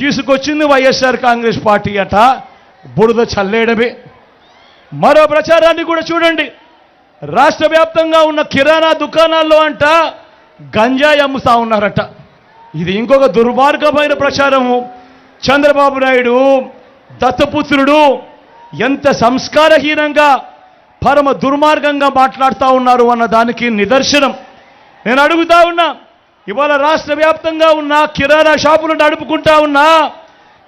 తీసుకొచ్చింది వైఎస్ఆర్ కాంగ్రెస్ పార్టీ అట, బురద చల్లేయడమే. మరో ప్రచారాన్ని కూడా చూడండి. రాష్ట్ర వ్యాప్తంగా ఉన్న కిరాణా దుకాణాల్లో అంట గంజాయి అమ్ముతా ఉన్నారట. ఇది ఇంకొక దుర్మార్గమైన ప్రచారము. చంద్రబాబు నాయుడు దత్తపుత్రుడు ఎంత సంస్కారహీనంగా పరమ దుర్మార్గంగా మాట్లాడుతూ ఉన్నారు అన్న దానికి నిదర్శనం. నేను అడుగుతా ఉన్నా, ఇవాళ రాష్ట్ర వ్యాప్తంగా ఉన్న కిరాణా షాపులు నడుపుకుంటా ఉన్నా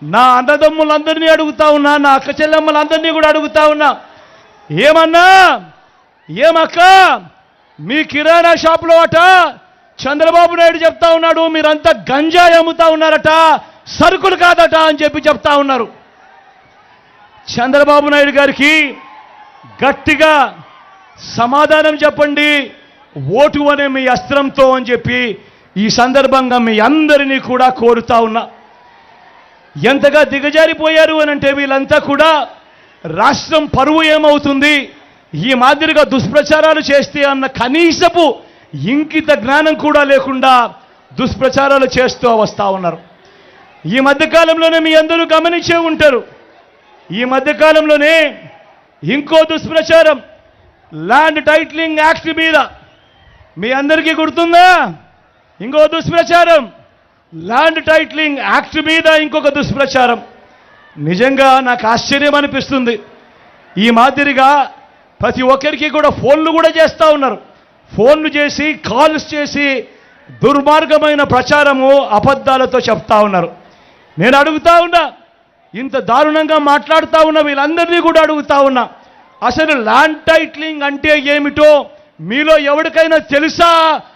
నా అన్నదమ్ములందరినీ అడుగుతా ఉన్నా, నా అక్క చెల్లెమ్మలందరినీ కూడా అడుగుతా ఉన్నా, ఏమన్నా ఏమక్క మీ కిరాణా షాపులో అట చంద్రబాబు నాయుడు చెప్తా ఉన్నాడు మీరంతా గంజాయి అమ్ముతా ఉన్నారట, సరుకులు కాదట అని చెప్పి చెప్తా ఉన్నారు. చంద్రబాబు నాయుడు గారికి గట్టిగా సమాధానం చెప్పండి ఓటు అనే మీ అస్త్రంతో అని చెప్పి ఈ సందర్భంగా మీ అందరినీ కూడా కోరుతా ఉన్నా. ఎంతగా దిగజారిపోయారు అని అంటే వీళ్ళంతా కూడా రాష్ట్రం పరువు ఏమవుతుంది ఈ మాదిరిగా దుష్ప్రచారాలు చేస్తే అన్న కనీసపు ఇంకిత జ్ఞానం కూడా లేకుండా దుష్ప్రచారాలు చేస్తూ వస్తూ ఉన్నారు. ఈ మధ్యకాలంలోనే మీ అందరూ గమనించే ఉంటారు. ఈ మధ్యకాలంలోనే ఇంకో దుష్ప్రచారం ల్యాండ్ టైటిలింగ్ యాక్ట్ మీద మీ అందరికీ గుర్తుందా? ఇంకో దుష్ప్రచారం ల్యాండ్ టైటిలింగ్ యాక్ట్ మీద ఇంకొక దుష్ప్రచారం. నిజంగా నాకు ఆశ్చర్యం అనిపిస్తుంది. ఈ మాదిరిగా ప్రతి ఒక్కరికి కూడా ఫోన్లు కూడా చేస్తూ ఉన్నారు. ఫోన్లు చేసి కాల్స్ చేసి దుర్మార్గమైన ప్రచారము అబద్ధాలతో చెప్తా ఉన్నారు. నేను అడుగుతా ఉన్నా, ఇంత దారుణంగా మాట్లాడుతూ ఉన్న వీళ్ళందరినీ కూడా అడుగుతా ఉన్నా, అసలు ల్యాండ్ టైటిలింగ్ అంటే ఏమిటో మీలో ఎవరికైనా తెలుసా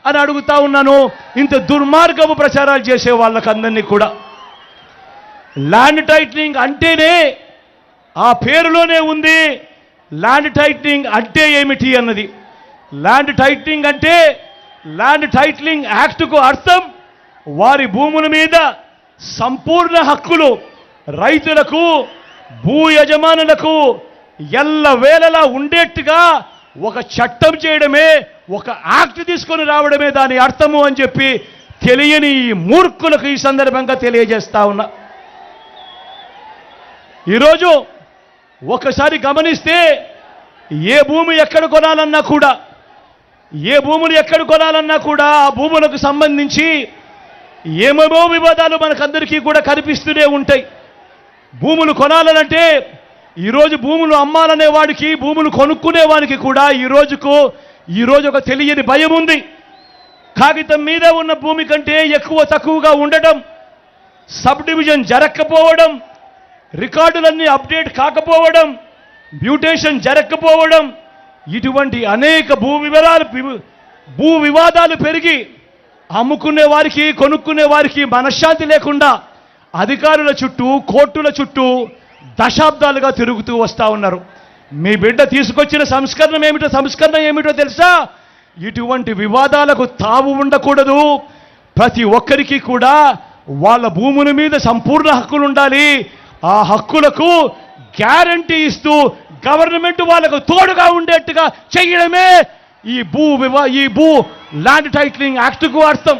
అని అడుగుతా ఉన్నాను. ఇంత దుర్మార్గపు ప్రచారాలు చేసే వాళ్ళకందరినీ కూడా ల్యాండ్ టైటిలింగ్ అంటేనే ఆ పేరులోనే ఉంది ల్యాండ్ టైటిలింగ్ అంటే ఏమిటి అన్నది. ల్యాండ్ టైటిలింగ్ అంటే ల్యాండ్ టైటిలింగ్ యాక్ట్కు అర్థం వారి భూముల మీద సంపూర్ణ హక్కులు రైతులకు భూ యజమానులకు ఎల్లవేళలా ఉండేట్టుగా ఒక చట్టం చేయడమే, ఒక యాక్ట్ తీసుకొని రావడమే దాని అర్థము అని చెప్పి తెలియని ఈ మూర్ఖులకు ఈ సందర్భంగా తెలియజేస్తా ఉన్నా. ఈరోజు ఒకసారి గమనిస్తే ఏ భూమి ఎక్కడ కొనాలన్నా కూడా ఆ భూములకు సంబంధించి ఏమేమో వివాదాలు మనకందరికీ కూడా కనిపిస్తూనే ఉంటాయి. భూములు కొనాలనంటే ఈరోజు భూములు అమ్మాలనే వాడికి భూములు కొనుక్కునే వానికి కూడా ఈరోజు ఒక తెలియని భయం ఉంది. కాగితం మీద ఉన్న భూమి కంటే తక్కువగా ఉండటం, సబ్ డివిజన్ జరగకపోవడం, రికార్డులన్నీ అప్డేట్ కాకపోవడం, మ్యూటేషన్ జరగకపోవడం, ఇటువంటి అనేక భూ వివాదాలు పెరిగి అమ్ముకునే వారికి కొనుక్కునే వారికి మనశ్శాంతి లేకుండా అధికారుల చుట్టూ కోర్టుల చుట్టూ దశాబ్దాలుగా తిరుగుతూ వస్తూ ఉన్నారు. మీ బిడ్డ తీసుకొచ్చిన సంస్కరణ ఏమిటో తెలుసా? ఇటువంటి వివాదాలకు తావు ఉండకూడదు. ప్రతి ఒక్కరికి కూడా వాళ్ళ భూముల మీద సంపూర్ణ హక్కులు ఉండాలి. ఆ హక్కులకు గ్యారంటీ ఇస్తూ గవర్నమెంట్ వాళ్ళకు తోడుగా ఉండేట్టుగా చేయడమే ఈ భూ ల్యాండ్ టైటిలింగ్ యాక్ట్కు అర్థం.